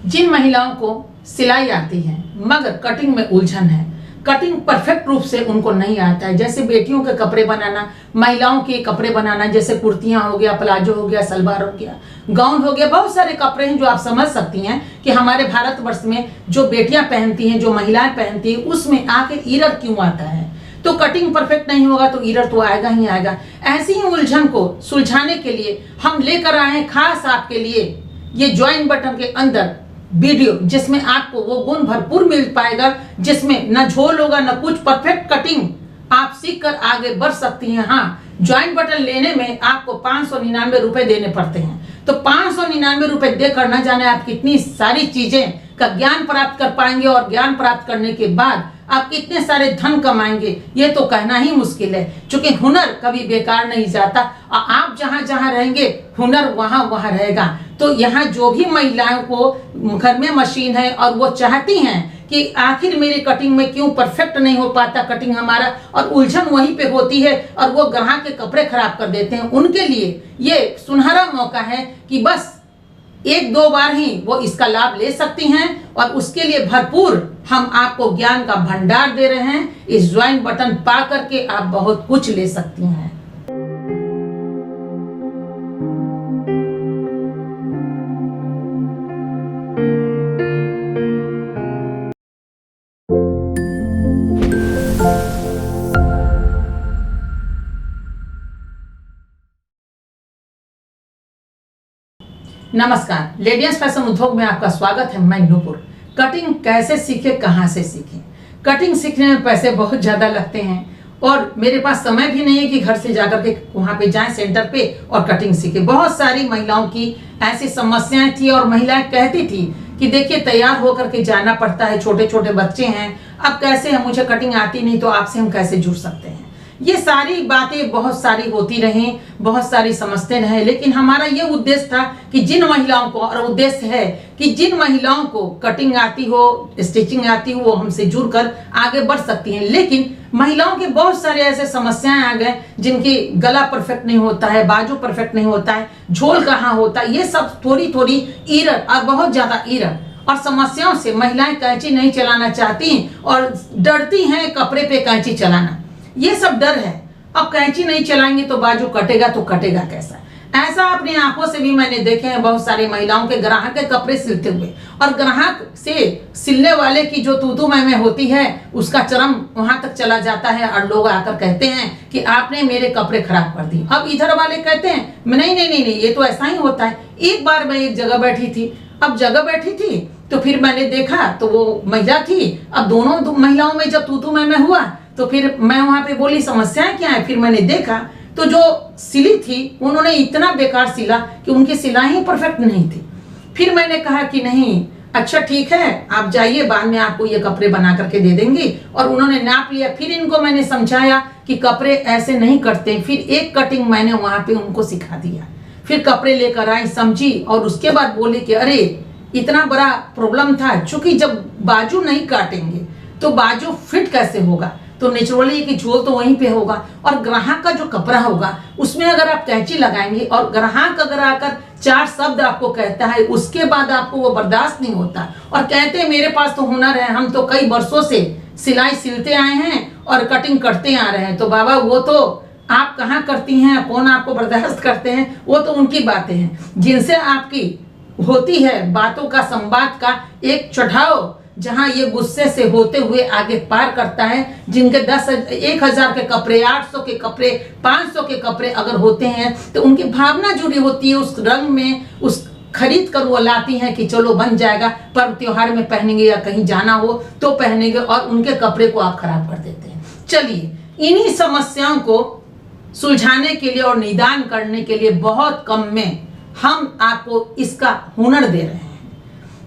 जिन महिलाओं को सिलाई आती है मगर कटिंग में उलझन है, कटिंग परफेक्ट रूप से उनको नहीं आता है, जैसे बेटियों के कपड़े बनाना, महिलाओं के कपड़े बनाना, जैसे कुर्तियां हो गया, प्लाजो हो गया, सलवार हो गया, गाउन हो गया, बहुत सारे कपड़े हैं जो आप समझ सकती हैं कि हमारे भारतवर्ष में जो बेटियां पहनती हैं, जो महिलाएं पहनती हैं, उसमें आके इरर क्यों आता है। तो कटिंग परफेक्ट नहीं होगा तो इरर तो आएगा ही आएगा। ऐसी ही उलझन को सुलझाने के लिए हम लेकर आए हैं खास आपके लिए ये ज्वाइन बटन के अंदर वीडियो, जिसमें आपको वो गुण भरपूर मिल पाएगा, जिसमें न झोल होगा न कुछ, परफेक्ट कटिंग आप सीख कर आगे बढ़ सकती हैं। हाँ, ज्वाइन बटन लेने में आपको 599 रुपए देने पड़ते हैं, तो 599 रुपए देकर न जाने आप कितनी सारी चीजें का ज्ञान प्राप्त कर पाएंगे, और ज्ञान प्राप्त करने के बाद आप कितने सारे धन कमाएंगे ये तो कहना ही मुश्किल है, क्योंकि हुनर कभी बेकार नहीं जाता और आप जहां जहां रहेंगे हुनर वहां वहां रहेगा। तो यहाँ जो भी महिलाओं को घर में मशीन है और वो चाहती हैं कि आखिर मेरी कटिंग में क्यों परफेक्ट नहीं हो पाता कटिंग हमारा, और उलझन वहीं पे होती है और वो ग्राहक के कपड़े खराब कर देते हैं, उनके लिए ये सुनहरा मौका है कि बस एक दो बार ही वो इसका लाभ ले सकती हैं, और उसके लिए भरपूर हम आपको ज्ञान का भंडार दे रहे हैं। इस ज्वाइन बटन पा करके आप बहुत कुछ ले सकती हैं। नमस्कार, लेडीज फैशन उद्योग में आपका स्वागत है। मैं नूपुर। कटिंग कैसे सीखे, कहां से सीखे? कटिंग सीखने में पैसे बहुत ज्यादा लगते हैं और मेरे पास समय भी नहीं है कि घर से जाकर के वहां पे जाएं सेंटर पे और कटिंग सीखे। बहुत सारी महिलाओं की ऐसी समस्याएं थी और महिलाएं कहती थी कि देखिए तैयार होकर के जाना पड़ता है, छोटे छोटे बच्चे हैं, अब कैसे है, मुझे कटिंग आती नहीं, तो आपसे हम कैसे जुड़ सकते हैं। ये सारी बातें बहुत सारी होती रहीं, बहुत सारी समझते रहे, लेकिन हमारा ये उद्देश्य था कि जिन महिलाओं को, और उद्देश्य है कि जिन महिलाओं को कटिंग आती हो, स्टिचिंग आती हो, वो हमसे जुड़कर आगे बढ़ सकती हैं। लेकिन महिलाओं के बहुत सारे ऐसे समस्याएं आ गए जिनकी गला परफेक्ट नहीं होता है, बाजू परफेक्ट नहीं होता है, झोल कहाँ होता है, ये सब थोड़ी थोड़ी इरर और बहुत ज्यादा इरर और समस्याओं से महिलाएं कैंची नहीं चलाना चाहती और डरती हैं कपड़े पे कैंची चलाना। ये सब डर है। अब कैंची नहीं चलाएंगे तो बाजू कटेगा तो कटेगा कैसा? ऐसा अपनी आंखों से भी मैंने देखे हैं बहुत सारी महिलाओं के ग्राहक के कपड़े सिलते हुए, और ग्राहक से सिलने वाले की जो तू मैं होती है उसका चरम वहां तक चला जाता है, और लोग आकर कहते हैं कि आपने मेरे कपड़े खराब कर दिए। अब इधर वाले कहते हैं नहीं नहीं नहीं नहीं, ये तो ऐसा ही होता है। एक बार मैं एक जगह बैठी थी, अब जगह बैठी थी तो फिर मैंने देखा तो वो महिला थी। अब दोनों महिलाओं में जब तू मैं हुआ तो फिर मैं वहां पे बोली समस्याएं क्या है। फिर मैंने देखा तो जो सिली थी उन्होंने इतना बेकार सिला कि उनकी सिलाई ही परफेक्ट नहीं थी। फिर मैंने कहा कि नहीं, अच्छा ठीक है, आप जाइए, बाद में आपको ये कपड़े बना करके दे देंगे। और उन्होंने नाप लिया। फिर इनको मैंने समझाया कि कपड़े ऐसे नहीं कटते। फिर एक कटिंग मैंने वहां पे उनको सिखा दिया। फिर कपड़े लेकर आई, समझी, और उसके बाद बोले कि अरे इतना बड़ा प्रॉब्लम था, चूंकि जब बाजू नहीं काटेंगे तो बाजू फिट कैसे होगा, तो नेचुरली कि झोल तो वहीं पे होगा, और ग्राहक का जो कपड़ा होगा उसमें अगर आप कैंची लगाएंगे और ग्राहक अगर आकर 4 शब्द आपको कहता है, उसके बाद आपको वो बर्दाश्त नहीं होता और कहते हैं मेरे पास तो हुनर है, हम तो कई वर्षों से सिलाई सिलते आए हैं और कटिंग करते आ रहे हैं। तो बाबा वो तो आप कहाँ करती हैं, कौन आपको बर्दाश्त करते हैं, वो तो उनकी बातें हैं। जिनसे आपकी होती है बातों का, संवाद का एक चढ़ाव, जहां ये गुस्से से होते हुए आगे पार करता है, जिनके 10,000 के कपड़े, 800 के कपड़े, 500 के कपड़े अगर होते हैं तो उनकी भावना जुड़ी होती है उस रंग में, उस खरीद कर वो लाती हैं कि चलो बन जाएगा, पर्व त्योहार में पहनेंगे या कहीं जाना हो तो पहनेंगे, और उनके कपड़े को आप खराब कर देते हैं। चलिए, इन्हीं समस्याओं को सुलझाने के लिए और निदान करने के लिए बहुत कम में हम आपको इसका हुनर दे रहे हैं,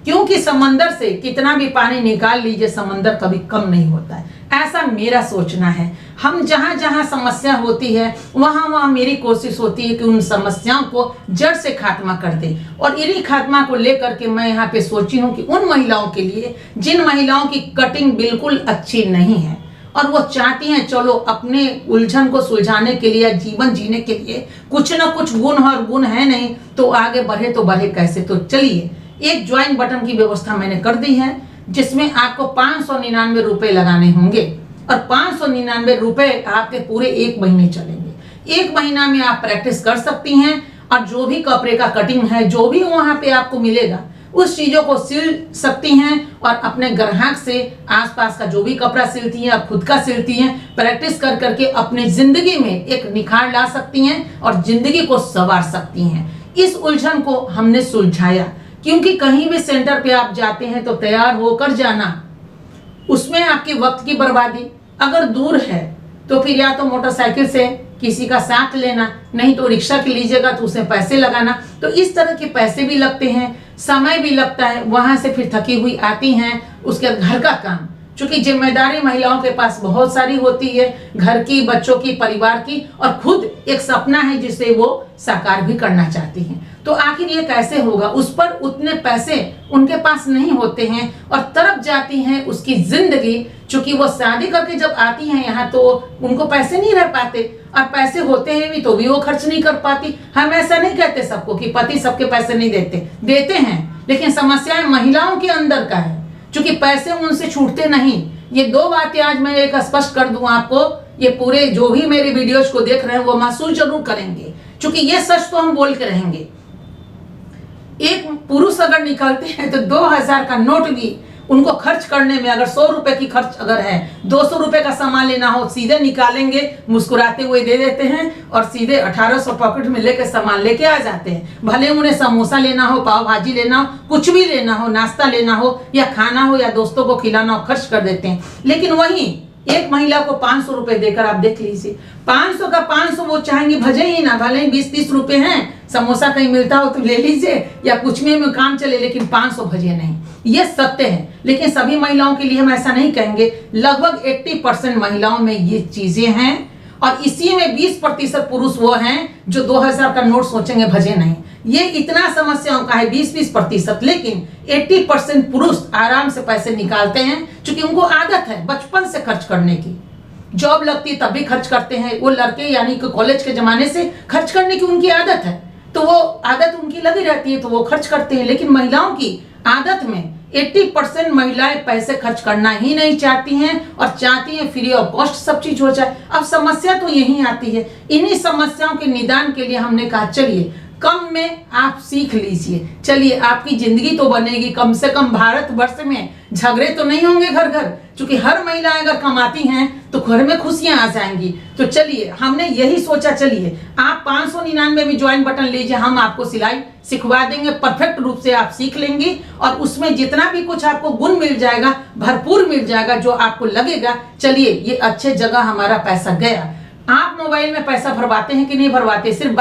क्योंकि समंदर से कितना भी पानी निकाल लीजिए समंदर कभी कम नहीं होता है, ऐसा मेरा सोचना है। हम जहां जहां समस्या होती है वहां वहां मेरी कोशिश होती है कि उन समस्याओं को जड़ से खात्मा कर दे, और इन्हीं खात्मा को लेकर के मैं यहाँ पे सोची हूँ कि उन महिलाओं के लिए जिन महिलाओं की कटिंग बिल्कुल अच्छी नहीं है और वो चाहती हैं चलो अपने उलझन को सुलझाने के लिए, जीवन जीने के लिए कुछ ना कुछ गुण और गुण है नहीं, तो आगे बढ़े तो बढ़े कैसे। तो चलिए एक ज्वाइन बटन की व्यवस्था मैंने कर दी है, जिसमें आपको 599 रुपए लगाने होंगे और 599 रुपए आपके पूरे 1 महीने चलेंगे। 1 महीना में आप प्रैक्टिस कर सकती हैं और जो भी कपड़े का कटिंग है, जो भी वहां पे आपको मिलेगा, उस चीजों को सिल सकती हैं और अपने ग्राहक से आसपास का जो भी कपड़ा सिलती हैं, आप खुद का सिलती हैं, प्रैक्टिस कर करके अपने जिंदगी में एक निखार ला सकती हैं और जिंदगी को संवार सकती हैं। इस उलझन को हमने सुलझाया, क्योंकि कहीं भी सेंटर पे आप जाते हैं तो तैयार होकर जाना, उसमें आपके वक्त की बर्बादी। अगर दूर है तो फिर या तो मोटरसाइकिल से किसी का साथ लेना, नहीं तो रिक्शा के लीजिएगा तो उसमें पैसे लगाना, तो इस तरह के पैसे भी लगते हैं, समय भी लगता है। वहां से फिर थकी हुई आती हैं, उसके घर का काम, चूंकि जिम्मेदारी महिलाओं के पास बहुत सारी होती है, घर की, बच्चों की, परिवार की, और खुद एक सपना है जिसे वो साकार भी करना चाहती हैं। तो आखिर ये कैसे होगा, उस पर उतने पैसे उनके पास नहीं होते हैं और तरफ जाती हैं उसकी जिंदगी। चूंकि वो शादी करके जब आती हैं यहाँ तो उनको पैसे नहीं रह पाते, और पैसे होते हैं भी तो भी वो खर्च नहीं कर पाती। हम ऐसा नहीं कहते सबको कि पति सबके पैसे नहीं देते, देते हैं, लेकिन समस्याएं महिलाओं के अंदर का है, क्योंकि पैसे उनसे छूटते नहीं। ये 2 बातें आज मैं एक स्पष्ट कर दूं आपको, ये पूरे जो भी मेरे वीडियोज को देख रहे हैं वो महसूस जरूर करेंगे, क्योंकि ये सच तो हम बोल के रहेंगे। एक पुरुष अगर निकलते हैं तो 2000 का नोट भी उनको खर्च करने में, अगर 100 रुपए की खर्च अगर है, 200 रुपए का सामान लेना हो, सीधे निकालेंगे, मुस्कुराते हुए दे देते हैं और सीधे 1800 पॉकेट में लेके सामान लेके आ जाते हैं। भले उन्हें समोसा लेना हो, पाव भाजी लेना हो, कुछ भी लेना हो, नाश्ता लेना हो या खाना हो या दोस्तों को खिलाना हो, खर्च कर देते हैं। लेकिन वहीं एक महिला को 500 रुपए देकर आप देख लीजिए, 500 का 500 वो चाहेंगी भजे ही ना, भले ही 20-30 रुपए हैं, समोसा कहीं मिलता हो तो ले लीजिए या कुछ में काम चले, लेकिन 500 भजे नहीं। ये सत्य है, लेकिन सभी महिलाओं के लिए हम ऐसा नहीं कहेंगे। लगभग 80% महिलाओं में ये चीजें हैं और इसी में 20% पुरुष वो हैं जो 2000 का नोट सोचेंगे भजे नहीं। ये इतना समस्याओं का है 20-20%, लेकिन 80% पुरुष आराम से पैसे निकालते हैं, क्योंकि उनको आदत है बचपन से खर्च करने की। जॉब लगती तब भी खर्च करते हैं, वो लड़के यानी कि कॉलेज के जमाने से खर्च करने की उनकी आदत है, तो वो आदत उनकी लगी रहती है तो वो खर्च करते हैं। लेकिन महिलाओं की आदत में 80% महिलाएं पैसे खर्च करना ही नहीं चाहती हैं और चाहती हैं फ्री ऑफ कॉस्ट सब चीज हो जाए। अब समस्या तो यही आती है। इन्हीं समस्याओं के निदान के लिए हमने कहा चलिए कम में आप सीख लीजिए, चलिए आपकी जिंदगी तो बनेगी, कम से कम भारतवर्ष में झगड़े तो नहीं होंगे घर घर, क्योंकि हर महिला अगर कमाती हैं तो घर में खुशियां आ जाएंगी। तो चलिए हमने यही सोचा, चलिए आप 599 में ज्वाइन बटन लीजिए, हम आपको सिलाई सिखवा देंगे, परफेक्ट रूप से आप सीख लेंगे और उसमें जितना भी कुछ आपको गुण मिल जाएगा, भरपूर मिल जाएगा, जो आपको लगेगा चलिए ये अच्छे जगह हमारा पैसा गया। आप मोबाइल में पैसा भरवाते हैं कि नहीं भरवाते, सिर्फ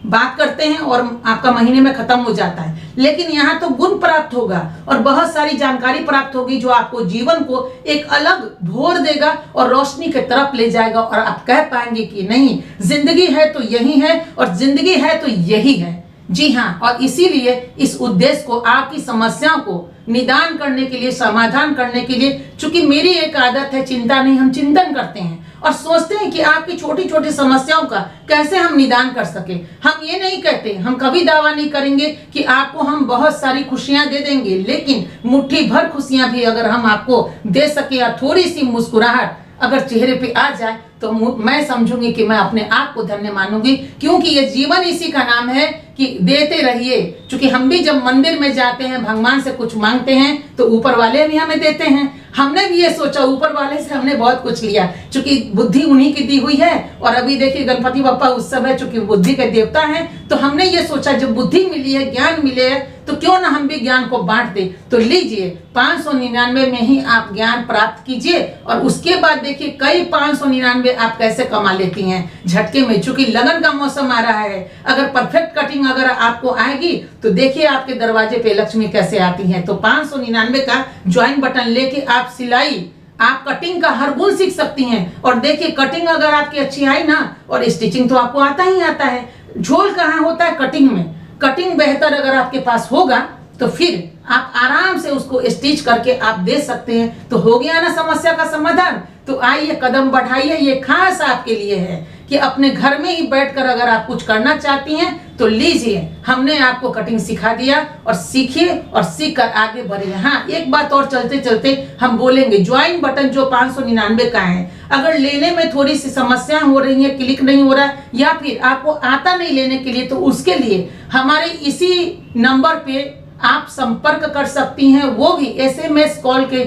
बात करते हैं और आपका महीने में खत्म हो जाता है। लेकिन यहाँ तो गुण प्राप्त होगा और बहुत सारी जानकारी प्राप्त होगी, जो आपको जीवन को एक अलग भोर देगा और रोशनी की तरफ ले जाएगा और आप कह पाएंगे कि नहीं, जिंदगी है तो यही है और जिंदगी है तो यही है। जी हाँ, और इसीलिए इस उद्देश्य को, आपकी समस्याओं को निदान करने के लिए, समाधान करने के लिए, चूंकि मेरी एक आदत है चिंता नहीं, हम चिंतन करते हैं और सोचते हैं कि आपकी छोटी छोटी समस्याओं का कैसे हम निदान कर सके। हम ये नहीं कहते, हम कभी दावा नहीं करेंगे कि आपको हम बहुत सारी खुशियां दे देंगे, लेकिन मुट्ठी भर खुशियां भी अगर हम आपको दे सके या थोड़ी सी मुस्कुराहट अगर चेहरे पे आ जाए तो मैं समझूंगी कि मैं अपने आप को धन्य मानूंगी, क्योंकि ये जीवन इसी का नाम है कि देते रहिए। क्योंकि हम भी जब मंदिर में जाते हैं, भगवान से कुछ मांगते हैं तो ऊपर वाले भी हमें देते हैं। हमने भी ये सोचा ऊपर वाले से हमने बहुत कुछ लिया, क्योंकि बुद्धि उन्हीं की दी हुई है। और अभी देखिए गणपति बप्पा उत्सव है, चूंकि बुद्धि के देवता हैं, तो हमने ये सोचा जब बुद्धि मिली है, ज्ञान मिले है, तो क्यों ना हम भी ज्ञान को बांट दे। तो लीजिए 599 में ही आप ज्ञान प्राप्त कीजिए और उसके बाद देखिए कई 599 आप कैसे कमा लेती हैं झटके में। चूंकि लगन का मौसम आ रहा है, अगर परफेक्ट कटिंग अगर आपको आएगी तो देखिए आपके दरवाजे पे लक्ष्मी कैसे आती है। तो 599 का ज्वाइन बटन लेके आप सिलाई, आप कटिंग का हर गुण सीख सकती हैं। और देखिए कटिंग अगर आपकी अच्छी आई ना, और स्टिचिंग तो आपको आता ही आता है, झोल कहाँ होता है कटिंग में। कटिंग बेहतर अगर आपके पास होगा तो फिर आप आराम से उसको स्टिच करके आप दे सकते हैं। तो हो गया ना समस्या का समाधान। तो आइए कदम बढ़ाइए, ये खास आपके लिए है कि अपने घर में ही बैठकर अगर आप कुछ करना चाहती हैं तो लीजिए, हमने आपको कटिंग सिखा दिया और सीखिए और सीख कर आगे बढ़िए। हाँ, एक बात और चलते चलते हम बोलेंगे, ज्वाइन बटन जो 599 का है, अगर लेने में थोड़ी सी समस्या हो रही है, क्लिक नहीं हो रहा है या फिर आपको आता नहीं लेने के लिए, तो उसके लिए हमारे इसी नंबर पे आप संपर्क कर सकती हैं, वो भी SMS कॉल के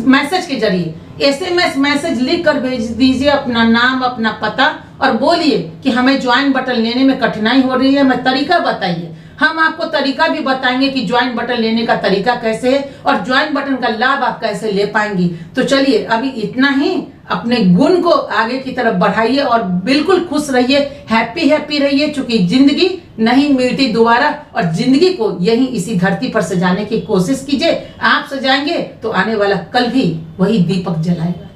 मैसेज के जरिए। SMS मैसेज लिख कर भेज दीजिए अपना नाम, अपना पता, और बोलिए कि हमें ज्वाइन बटन लेने में कठिनाई हो रही है, हमें तरीका बताइए। हम आपको तरीका भी बताएंगे कि ज्वाइन बटन लेने का तरीका कैसे है और ज्वाइन बटन का लाभ आप कैसे ले पाएंगी। तो चलिए, अभी इतना ही। अपने गुण को आगे की तरफ बढ़ाइए और बिल्कुल खुश रहिए, हैप्पी हैप्पी रहिए, क्योंकि जिंदगी नहीं मिलती दोबारा, और जिंदगी को यही इसी धरती पर सजाने की कोशिश कीजिए। आप सजाएंगे तो आने वाला कल भी वही दीपक जलाएगा।